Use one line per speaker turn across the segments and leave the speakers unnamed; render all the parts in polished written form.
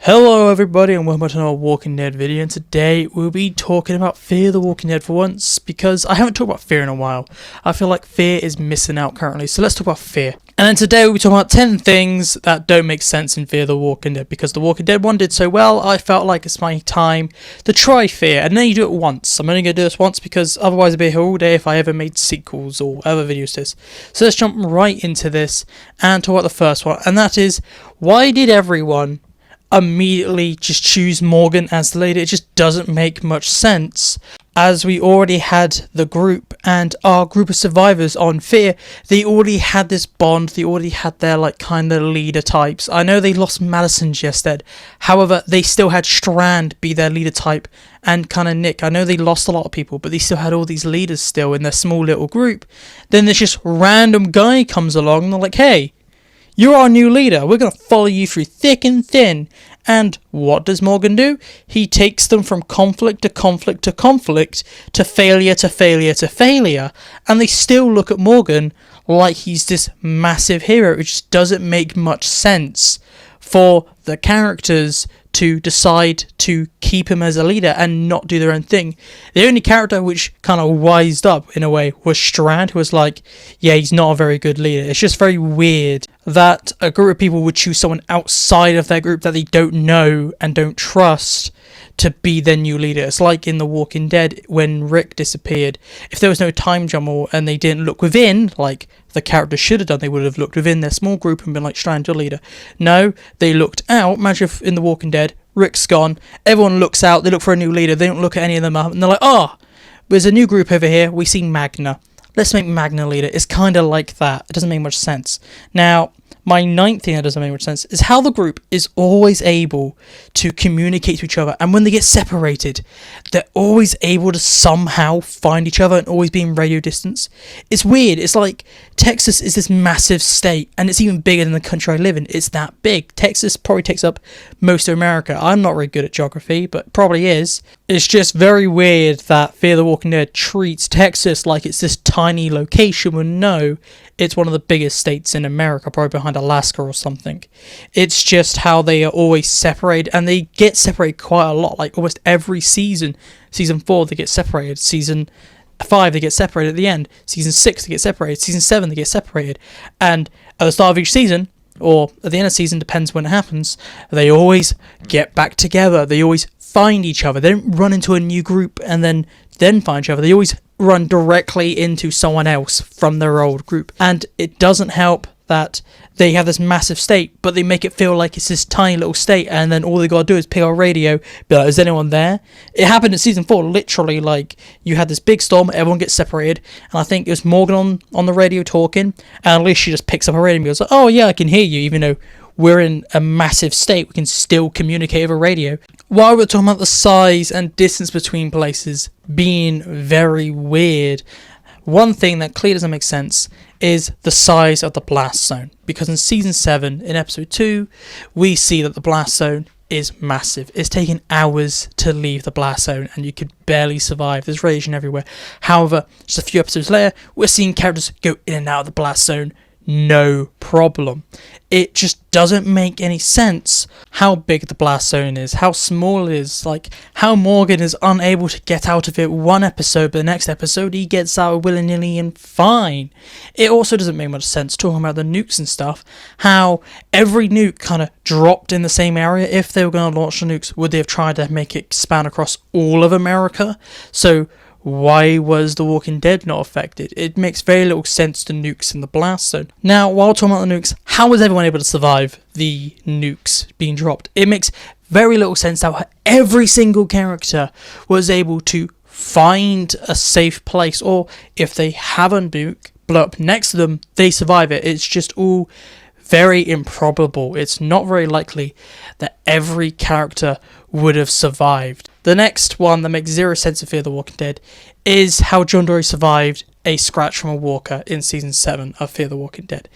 Hello everybody and welcome to another Walking Dead video, and today we'll be talking about Fear the Walking Dead for once, because I haven't talked about Fear in a while. I feel like Fear is missing out currently, so let's talk about Fear. And then today we'll be talking about 10 things that don't make sense in Fear the Walking Dead, because The Walking Dead 1 did so well, I felt like it's my time to try Fear, and then you do it once. I'm only going to do this once because otherwise I'd be here all day if I ever made sequels or other videos to this. So let's jump right into this and talk about the first one, and that is, why did everyone immediately just choose Morgan as the leader? It just doesn't make much sense, as we already had the group and our group of survivors on Fear. They already had this bond, they already had their like kind of leader types. I know they lost Madison just then, however they still had Strand be their leader type and kind of Nick. I know they lost a lot of people, but they still had all these leaders still in their small little group. Then this just random guy comes along and they're like, hey, you're our new leader. We're going to follow you through thick and thin. And what does Morgan do? He takes them from conflict to conflict to conflict, to failure to failure to failure. And they still look at Morgan like he's this massive hero. It just doesn't make much sense for the characters to decide to keep him as a leader and not do their own thing. The only character which kind of wised up in a way was Strand, who was like, yeah, he's not a very good leader. It's just very weird that a group of people would choose someone outside of their group that they don't know and don't trust to be their new leader. It's like in The Walking Dead when Rick disappeared. If there was no time jump and they didn't look within, like the character should have done, they would have looked within their small group and been like, Strand, your leader. No, they looked out. Imagine if in The Walking Dead, Rick's gone, everyone looks out, they look for a new leader, they don't look at any of them up, and they're like, oh, there's a new group over here, we see Magna. Let's make Magna leader. It's kind of like that. It doesn't make much sense. Now, my ninth thing that doesn't make much sense is how the group is always able to communicate to each other, and when they get separated, they're always able to somehow find each other and always be in radio distance. It's weird. It's like Texas is this massive state, and it's even bigger than the country I live in. It's that big. Texas probably takes up most of America. I'm not very good at geography, but probably is. It's just very weird that Fear the Walking Dead treats Texas like it's this tiny location when no, it's one of the biggest states in America, probably behind Alaska or something. It's just how they are always separated, and they get separated quite a lot, like almost every season. Season 4 they get separated, season 5 they get separated at the end, season 6 they get separated, season 7 they get separated, and at the start of each season, or at the end of the season, depends when it happens, they always get back together, they always find each other. They don't run into a new group and then find each other. They always run directly into someone else from their old group, and it doesn't help that they have this massive state, but they make it feel like it's this tiny little state, and then all they gotta do is pick up a radio, be like, is anyone there? It happened in season 4, literally, like, you had this big storm, everyone gets separated, and I think it was Morgan on the radio talking, and Alicia just picks up her radio and goes, oh yeah, I can hear you, even though we're in a massive state, we can still communicate over radio. While we're talking about the size and distance between places being very weird, one thing that clearly doesn't make sense is the size of the blast zone. Because in season 7, in episode 2, we see that the blast zone is massive. It's taken hours to leave the blast zone and you could barely survive. There's radiation everywhere. However, just a few episodes later, we're seeing characters go in and out of the blast zone no problem. It just doesn't make any sense how big the blast zone is, how small it is, like how Morgan is unable to get out of it one episode, but the next episode he gets out willy-nilly and fine. It also doesn't make much sense, talking about the nukes and stuff, how every nuke kind of dropped in the same area. If they were going to launch the nukes, would they have tried to make it span across all of America? So why was The Walking Dead not affected? It makes very little sense to nukes in the blast zone. Now, while talking about the nukes, how was everyone able to survive the nukes being dropped? It makes very little sense how every single character was able to find a safe place, or if they have a nuke blow up next to them, they survive it. It's just all very improbable. It's not very likely that every character would have survived. The next one that makes zero sense of Fear the Walking Dead is how John Dory survived a scratch from a walker in season 7 of Fear the Walking Dead.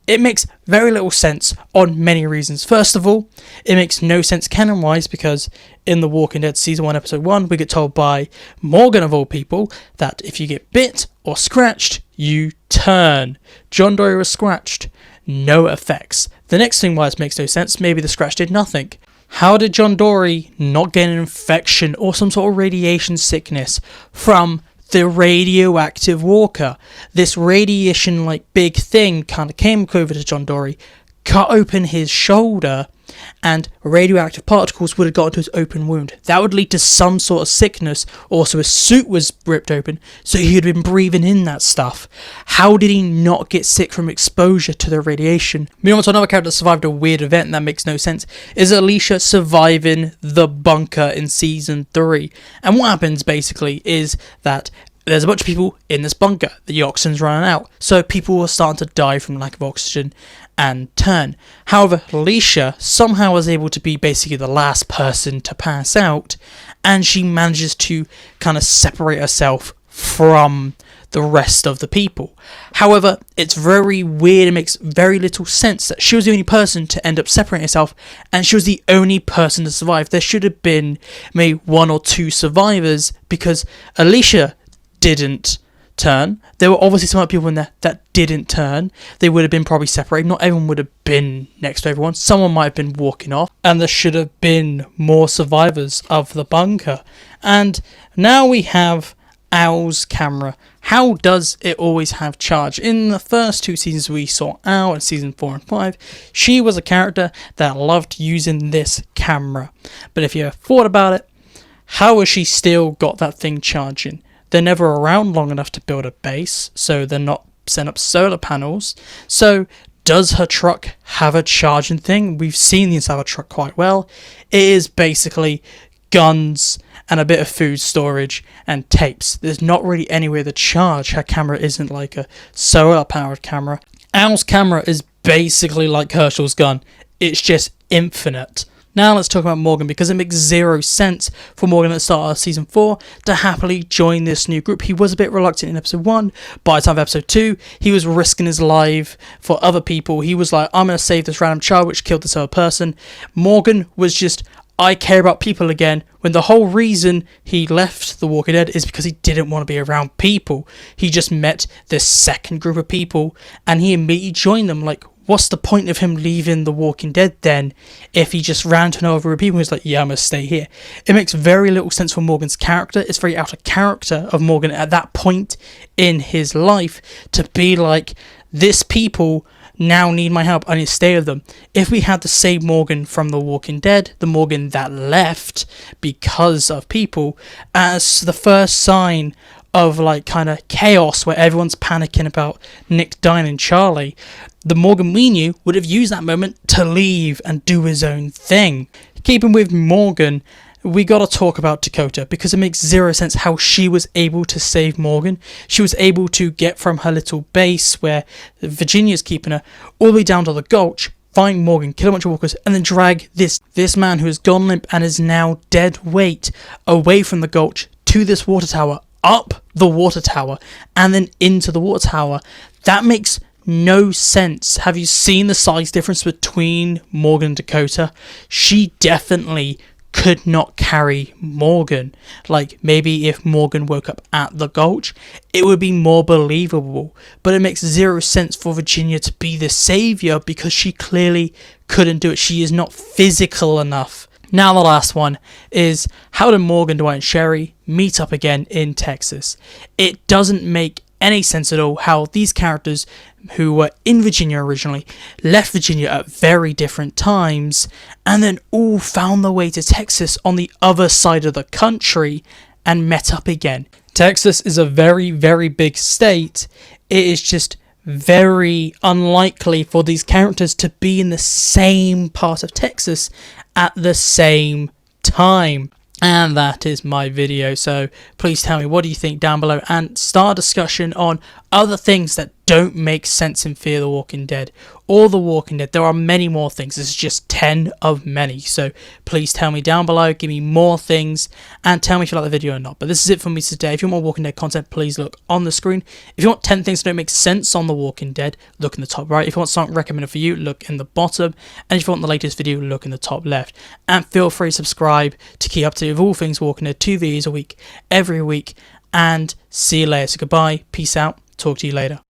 It makes very little sense on many reasons. First of all, it makes no sense canon-wise, because in The Walking Dead season 1 episode 1 we get told by Morgan of all people that if you get bit or scratched, you turn. John Dory was scratched, no effects. The next thing why it makes no sense, maybe the scratch did nothing. How did John Dory not get an infection or some sort of radiation sickness from the radioactive walker? This radiation like big thing kind of came over to John Dory, cut open his shoulder, and radioactive particles would have got into his open wound. That would lead to some sort of sickness. Also, his suit was ripped open, so he had been breathing in that stuff. How did he not get sick from exposure to the radiation? Moving on to another character that survived a weird event that makes no sense is Alicia surviving the bunker in season 3. And what happens basically is that there's a bunch of people in this bunker. The oxygen's running out, so people are starting to die from lack of oxygen and turn. However, Alicia somehow was able to be basically the last person to pass out, and she manages to kind of separate herself from the rest of the people. However, it's very weird and makes very little sense that she was the only person to end up separating herself, and she was the only person to survive. There should have been maybe 1 or 2 survivors, because Alicia didn't turn. There were obviously some other people in there that didn't turn. They would have been probably separated. Not everyone would have been next to everyone. Someone might have been walking off, and there should have been more survivors of the bunker. And now we have Al's camera. How does it always have charge? In the first 2 seasons we saw Al in season 4 and 5, she was a character that loved using this camera. But if you thought about it, how has she still got that thing charging? They're never around long enough to build a base, so they're not setting up solar panels. So does her truck have a charging thing? We've seen the inside of her truck quite well. It is basically guns and a bit of food storage and tapes. There's not really anywhere to charge. Her camera isn't like a solar powered camera. Al's camera is basically like Herschel's gun. It's just infinite. Now let's talk about Morgan, because it makes 0 sense for Morgan at the start of season 4 to happily join this new group. He was a bit reluctant in episode 1. By the time of episode 2, he was risking his life for other people. He was like, I'm going to save this random child which killed this other person. Morgan was just, I care about people again, when the whole reason he left The Walking Dead is because he didn't want to be around people. He just met this second group of people and he immediately joined them. Like, what's the point of him leaving The Walking Dead then if he just ran to another group of people and was like, yeah, I'm going to stay here? It makes very little sense for Morgan's character. It's very out of character of Morgan at that point in his life to be like, this people now need my help, I need to stay with them. If we had the same Morgan from The Walking Dead, the Morgan that left because of people, as the first sign of like kind of chaos where everyone's panicking about Nick dying and Charlie, the Morgan we knew would have used that moment to leave and do his own thing. Keeping with Morgan, we gotta talk about Dakota, because it makes 0 sense how she was able to save Morgan. She was able to get from her little base where Virginia's keeping her all the way down to the gulch, find Morgan, kill a bunch of walkers, and then drag this man who has gone limp and is now dead weight away from the gulch to this water tower, up the water tower, and then into the water tower. That makes no sense. Have you seen the size difference between Morgan and Dakota? She definitely could not carry Morgan. Like, maybe if Morgan woke up at the gulch, it would be more believable. But it makes 0 sense for Virginia to be the savior, because she clearly couldn't do it. She is not physical enough. Now the last one is, how did Morgan, Dwight and Sherry meet up again in Texas? It doesn't make any sense at all how these characters who were in Virginia originally left Virginia at very different times and then all found their way to Texas on the other side of the country and met up again. Texas is a very, very big state. It is just very unlikely for these characters to be in the same part of Texas at the same time. And that is my video, so please tell me what do you think down below, and start a discussion on other things that don't make sense in Fear the Walking Dead or The Walking Dead. There are many more things. This is just 10 of many, so please tell me down below, give me more things, and tell me if you like the video or not. But this is it for me today. If you want more Walking Dead content, please look on the screen. If you want 10 things that don't make sense on The Walking Dead, look in the top right. If you want something recommended for you, look in the bottom. And if you want the latest video, look in the top left. And feel free to subscribe to keep up to date with all things Walking Dead. 2 videos a week, every week. And see you later. So goodbye, peace out, talk to you later.